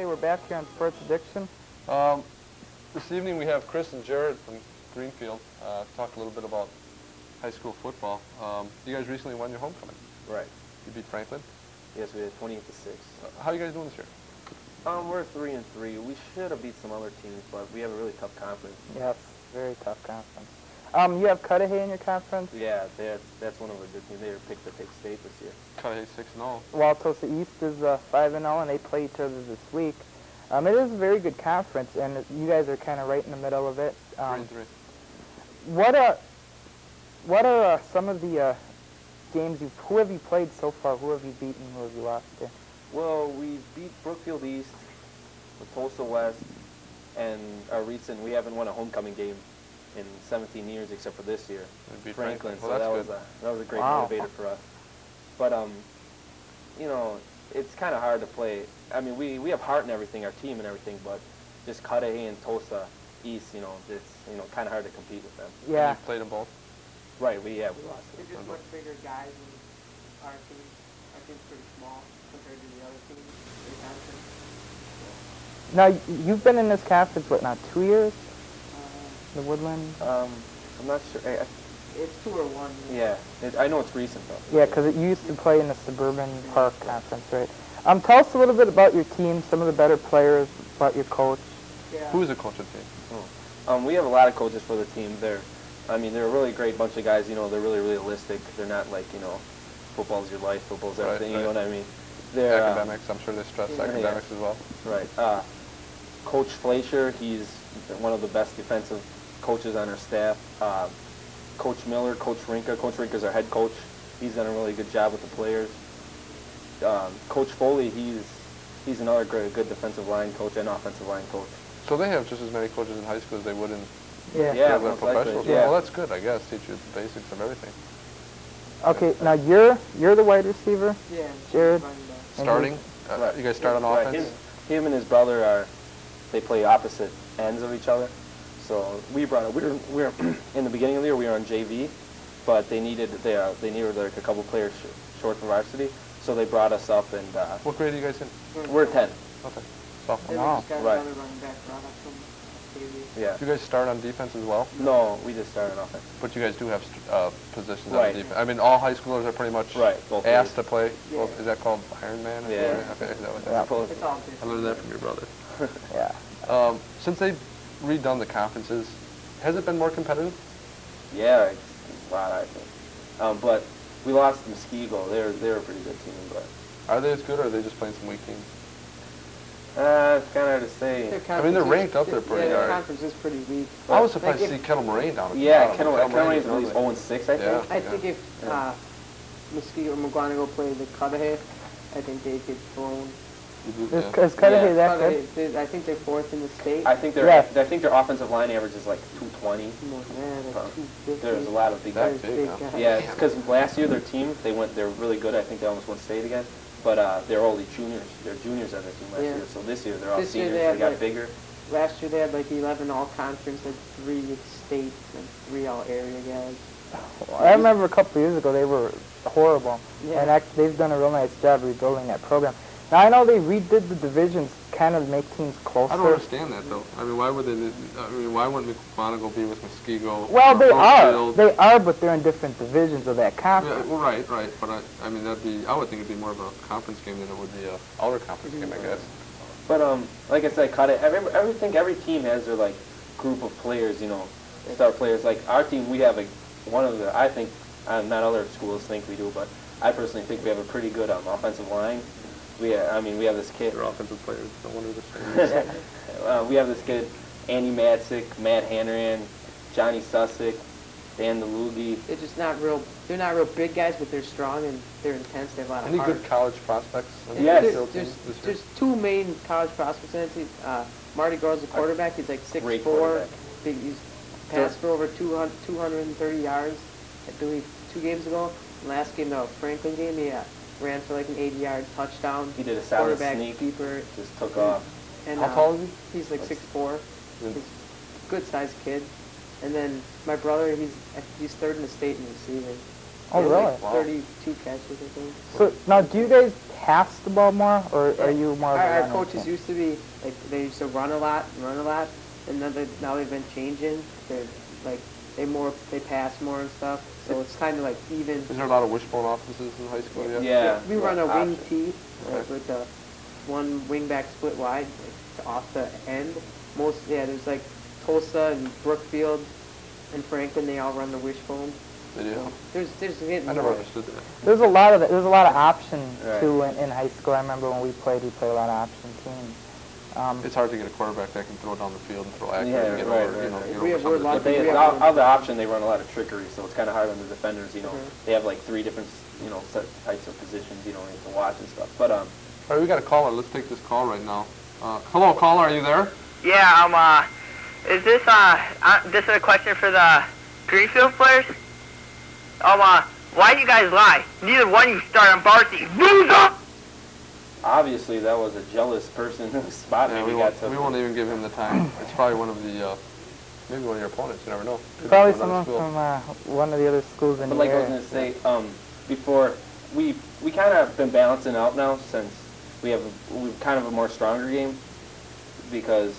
Okay, we're back here on Sports Addiction. This evening we have Chris and Jared from Greenfield talk a little bit about high school football. You guys recently won your homecoming. Right. You beat Franklin. Yes, we did 28-6. How are you guys doing this year? We're 3-3. We should have beat some other teams, but we have a really tough conference. Yes, very tough conference. You have Cudahy in your conference? Yeah, that's one of our good teams. They were picked to take state this year. Cudahy 6-0. Waltosa East is 5-0, and they play each other this week. It is a very good conference, and you guys are kind of right in the middle of it. 3-3. What are some of the games who have you played so far? Who have you beaten? Who have you lost to? Well, we beat Brookfield East, Tulsa West, and we haven't won a homecoming game in 17 years except for this year, Franklin. Well, so that was a great motivator for us. But you know, it's kind of hard to play. I mean, we have heart and everything, our team and everything, but just Cudahy and Tulsa East, it's kind of hard to compete with them. Yeah. And you played them both. Right. We lost. They're just much bigger guys than our team. Our team's pretty small compared to the other teams. Now, you've been in this conference, what now, 2 years? The Woodland? I'm not sure. It's 2 or 1. Yeah, I know it's recent though. Yeah, because you used to play in the Suburban Park Conference, right? Tell us a little bit about your team, some of the better players, about your coach. Yeah. Who's the coach of the team? We have a lot of coaches for the team. They're a really great bunch of guys. They're really realistic. They're not like football's your life, football's everything. Right. You know what I mean? They're academics. I'm sure they stress academics as well. Right. Coach Fleischer, he's one of the best defensive coaches on our staff. Coach Miller, Coach Rinka. Coach Rinka's our head coach. He's done a really good job with the players. Coach Foley, he's another good defensive line coach and offensive line coach. So they have just as many coaches in high school as they would in most professional likely, school. yeah. Well, that's good, I guess. Teach you the basics of everything. Okay, now you're the wide receiver? Yeah. Jared? Starting? Right. You guys start on Right. offense? Him and his brother they play opposite ends of each other. So we were in the beginning of the year we were on JV, but they needed like a couple players short from varsity, so they brought us up and. What grade are you guys in? We're 10. Okay. Sophomore. Then we just got Right. another running back brought up from JV. Yeah. Do you guys start on defense as well? No, we just started on offense. But you guys do have positions Right. on defense. I mean, all high schoolers are pretty much both asked to ways. play. Yeah. Well, is that called Iron Man? Yeah. Okay. Is that what Yeah. It's all I different. learned that from your brother. Yeah. Since they've redone the conferences, has it been more competitive? Yeah, it's a lot, I think. But we lost to Muskego. They're a pretty good team, but Are they as good, or are they just playing some weak teams? it's kind of hard to say. I mean, they're ranked up there pretty Yeah, hard. the conference is pretty weak. I was surprised Like to see Kettle Moraine down at the Yeah, bottom. Kettle Moraine is really 0-6, I think. Yeah. I think if Muskego or McGuanago play the Cudahy, I think they get thrown. Is Cudahy that good? Cudahy, I think they're 4th in the state. I think Yeah. their offensive line average is like 220. More than that, Uh, like 250. There's a lot of big That guys. big, huh? guys. Yeah, because last year their team, they're really good. I think they almost won state again. But they're only juniors. They're juniors on their team last Yeah. year. So this year they're all This year seniors. they They had, got like- bigger. Last year they had like 11 all-conference and 3 state and 3 all-area guys. I remember a couple of years ago they were horrible, Yeah. and they've done a real nice job rebuilding that program. Now I know they redid the divisions, kind of make teams closer. I don't understand that though. I mean, why wouldn't McGuanago be with Muskego? Well, they are. Brookfield? They are, but they're in different divisions of that Yeah, conference. well, right. But I mean, I would think it'd be more of a conference game than it would be a outer conference game, I guess. But like I said, I think every team has their like group of players, star players. Like our team, we have I think, not other schools think we do, but I personally think we have a pretty good offensive line. We have this kid. They're offensive players. No wonder they're saying We have this kid, Andy Matzik, Matt Hanran, Johnny Sussick, Dan DeLugi. They're not real big guys, but they're strong and they're intense. They have a lot of Any heart. good college prospects? on Yes. the field this year? There's 2 main college prospects in it. Marty Gar's the quarterback. He's like Great 6'4". quarterback. He's passed for over 230 yards, I believe, 2 games ago. Last game, the Franklin game, he ran for like an 80-yard touchdown. He did a solid quarterback sneak. keeper. Just took off. And, How tall is he? He's like 6'4". Good. He's a good-sized kid. And then my brother, he's 3rd in the state in receiving. Oh, really? Like 32 catches, I think. So now, do you guys pass the ball more, or are you more of a Our runner coaches team? used to be, like, they used to run a lot, and then now they've been changing. They're, like, they pass more and stuff, so it's kind of like even. Is there a lot of wishbone offenses in high school yet? Yeah. We run a wing T, Okay. with the one wing back split wide, like, off the end. There's like Tulsa and Brookfield and Franklin, they all run the wishbone. They do? There's getting I never more. understood that. There's a lot of option Right. too in high school. I remember when we played a lot of option teams. It's hard to get a quarterback that can throw down the field and throw accurate Yeah, and get right, over, right, you know, right. get We over have- some we're of the lucky But they, we different- have- out of the option, they run a lot of trickery, so it's kind of hard on the defenders. You know, Mhm. they have like 3 different, set types of positions. You know, you have to watch and stuff. But All right, we got a caller. Let's take this call right now. Hello, caller. Are you there? Yeah, is this is a question for the Greenfield players? Why do you guys lie? Neither one of you start on varsity. Loser! obviously, that was a jealous person who spotted Yeah, me. we won't even give him the time. It's probably one of the, maybe one of your opponents. You never know. Could be Probably from another someone school. from one of the other schools in But the like I was area. gonna say, before we kind of been balancing out now since we've kind of a more stronger game because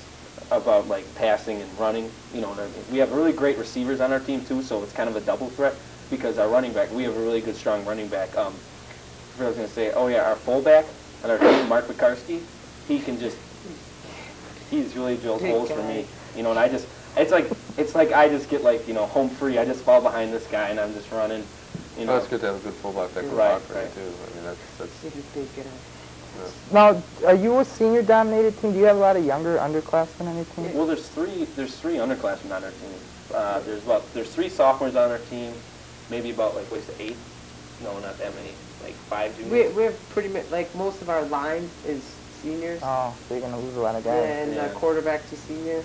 about like passing and running. You know what I mean? We have really great receivers on our team too, so it's kind of a double threat because our running back, we have a really good strong running back. I was gonna say, oh yeah, our fullback on our team, Mark Pekarsky, he's really drilled Big holes for guy. me. You know, and it's like I just get like, home free. I just fall behind this guy and I'm just running. You know. Well, it's good to have a good fullback that can Right, block for right. you too. I mean, that's He's a big guy. Now, are you a senior-dominated team? Do you have a lot of younger underclassmen on your team? Well, there's three underclassmen on our team. There's 3 sophomores on our team, maybe about like 8? No, not that many. Like 5 juniors. We have pretty much, like, most of our line is seniors. Oh, so you're gonna lose a lot of Yeah, guys. and Yeah. quarterback's a senior.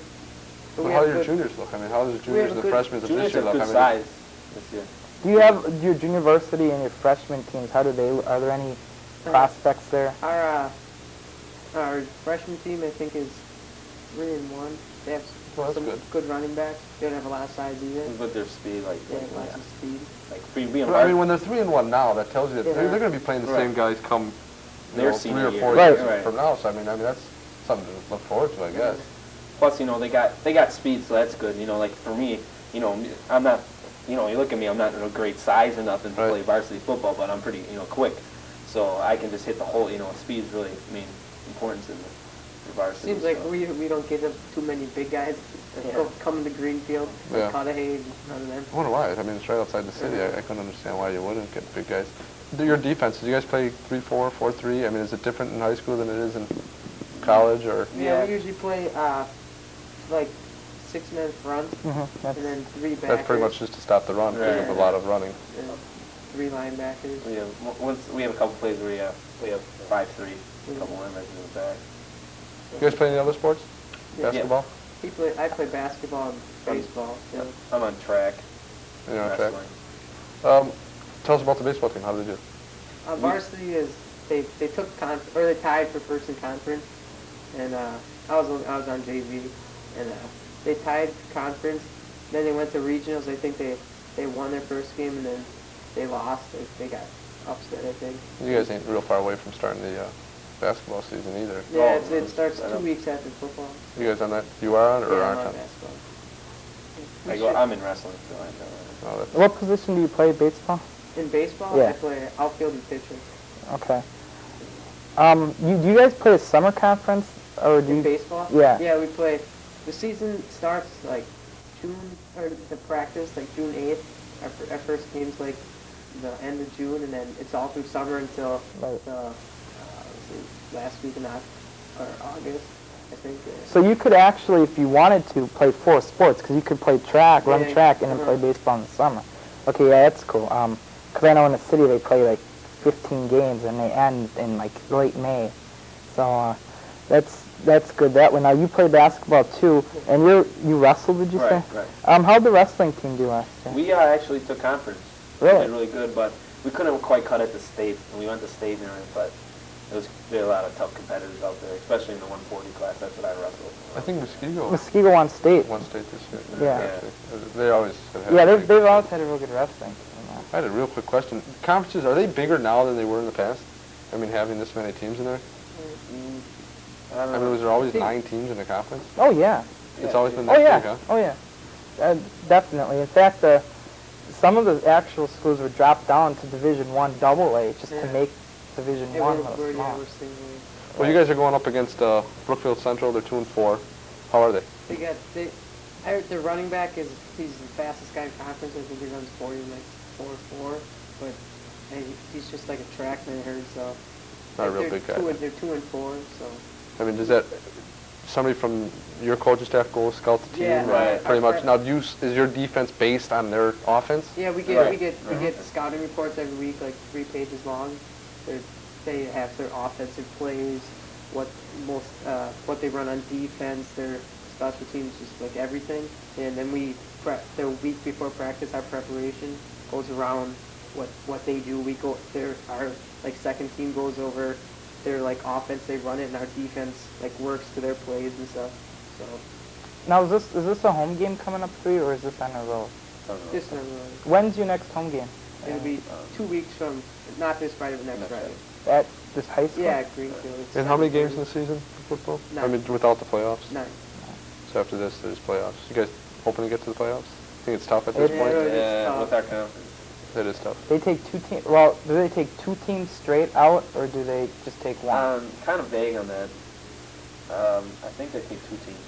But Well, we how have do your good- juniors look? I mean, how does the We have juniors, a the good- freshmen of this Juniors year have look? good I mean, size this year. Do you have your junior varsity and your freshman teams? Are there any prospects there? Our freshman team, I think, is 3-1. They have Well, that's some good. running backs. They don't have a lot of size either. But their speed, like, They have lots of speed. like being Well, I mean, when they're 3-1 now, that tells you that Yeah. they're going to be playing the Right. same guys come Their 3 senior or year. 4 Right. years Right. from now. So I mean, that's something to look forward to, I guess. Plus, they got speed, so that's good. Like for me, I'm not, you look at me, I'm not a great size or nothing to Right. play varsity football, but I'm pretty, quick. So I can just hit the whole, speed's really, importance in the varsity. Seems like so. we don't get too many big guys that Yeah. come to Greenfield, Yeah. like Cudahy, none of them. I wonder why. I mean, it's right outside the city. I couldn't understand why you wouldn't get big guys. Your defense, do you guys play 3-4, 4-3? I mean, is it different in high school than it is in college? Or Yeah, Yeah. we usually play like 6-man front, Mm-hmm. and then 3 backers. that's pretty much just to stop the run because Right. of a lot of running. and 3 linebackers. We have a couple plays where we have 5-3, a couple linebackers in the back. You guys play any other sports? Yeah. Basketball? I play basketball and baseball. So. I'm on track. You're on track. wrestling. Tell us about the baseball team. How did they do? Varsity is they took they tied for first in conference, and I was on JV, and they tied conference. Then they went to regionals. I think they won their first game, and then they lost. They got upset, I think. You guys ain't real far away from starting the basketball season either. Yeah, Oh, it starts I 2 know. weeks after football. You guys on that? You are on or Yeah, aren't I'm on? on basketball. I'm in wrestling, so I know. Oh, that's, What position do you play baseball? In baseball, Yeah. I play outfield and pitcher. Okay. Do you guys play a summer conference or do In you? baseball? Yeah. Yeah, we play. The season starts like June, or the practice like June 8th. Our first game's like the end of June, and then it's all through summer until Right. last week in August, I think. So you could actually, if you wanted to, play 4 sports because you could play track, run Yeah, track, and then play baseball in the summer. Okay, yeah, that's cool. Because I know in the city they play like 15 games and they end in like late May. So that's good. That one. Now you play basketball too, and you wrestled, did you Right, say? right. How'd the wrestling team do last year? We actually took conference. Really? We did really good, but we couldn't quite cut it to state. And we went to state and everything, but there were a lot of tough competitors out there, especially in the 140 class. That's what I wrestled. I think Muskego Muskego won state. won state this year. Yeah. Actually. They always have had Yeah, a they've pretty good always had a real good wrestling team. I had a real quick question. Conferences, are they bigger now than they were in the past? I mean, having this many teams in there? I mean, was there always 9 teams in a conference? Oh, yeah. It's always been Oh, that yeah. big, huh? Oh, yeah. Definitely. In fact, some of the actual schools would drop down to Division I AA just to make Division I a little small. Well, you guys are going up against Brookfield Central. They're 2-4. How are they? Their running back he's the fastest guy in conference. I think he runs 40 like 4.4, but he's just like a track man, so. Not a real big guy. They're 2-4, so. I mean, does that somebody from your coaching staff go scout the team? Yeah, right. Pretty much. Now, is your defense based on their offense? Yeah, we get scouting reports every week, like 3 pages long. They have their offensive plays, what they run on defense, their special teams, just like everything. And then the week before practice, our preparation goes around what they do. Our second team goes over their offense, they run it, and our defense works to their plays and stuff. So. Now, is this a home game coming up for you, or is this on the road? Just on the road. When's your next home game? It'll be 2 weeks from, not this Friday, but next Friday. At this high school? Yeah, Greenfield. And how many games in the season for football? 9. I mean, without the playoffs? 9. So after this, there's playoffs. You guys hoping to get to the playoffs? Think it's tough at this Yeah, point? Yeah, with our conference. It is tough. They take 2 teams. Well, do they take 2 teams straight out, or do they just take 1? Kind of vague on that. I think they take 2 teams.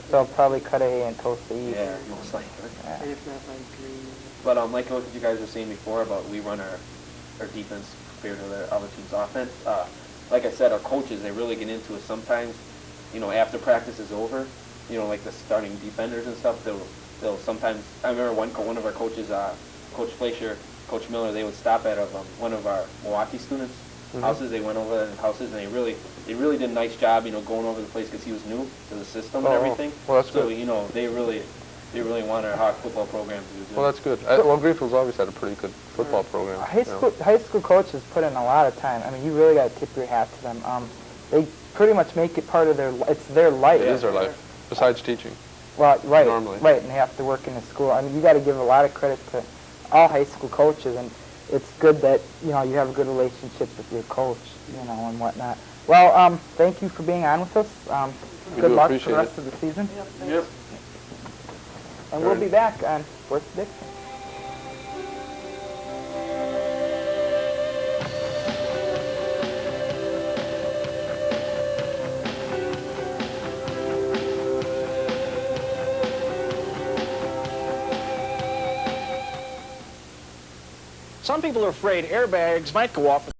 So I'll probably Cudahy and Tulsa East. Yeah, most likely. Yeah. And if not, Green. But like what you guys were saying before about we run our defense compared to the other team's offense. Like I said, our coaches, they really get into it sometimes. After practice is over, like the starting defenders and stuff, they'll sometimes. I remember one of our coaches, Coach Fleischer, Coach Miller, they would stop at one of our Milwaukee students' houses. They went over their houses, and they really did a nice job, going over the place because he was new to the system and everything. Well, that's so, good. they really want our Hawk football program to do good. Well, that's good. Well, Greenfield's always had a pretty good football program. High school coaches put in a lot of time. I mean, you really got to tip your hat to them. They pretty much make it part of it's their life. It is their life, besides teaching. Well, right, Normally. right, and they have to work in the school. I mean, you got to give a lot of credit to all high school coaches, and it's good that you have a good relationship with your coach, and whatnot. Well, thank you for being on with us. Good luck for the rest of the season. Yep. And we'll be back on Fourth Prediction. Some people are afraid airbags might go off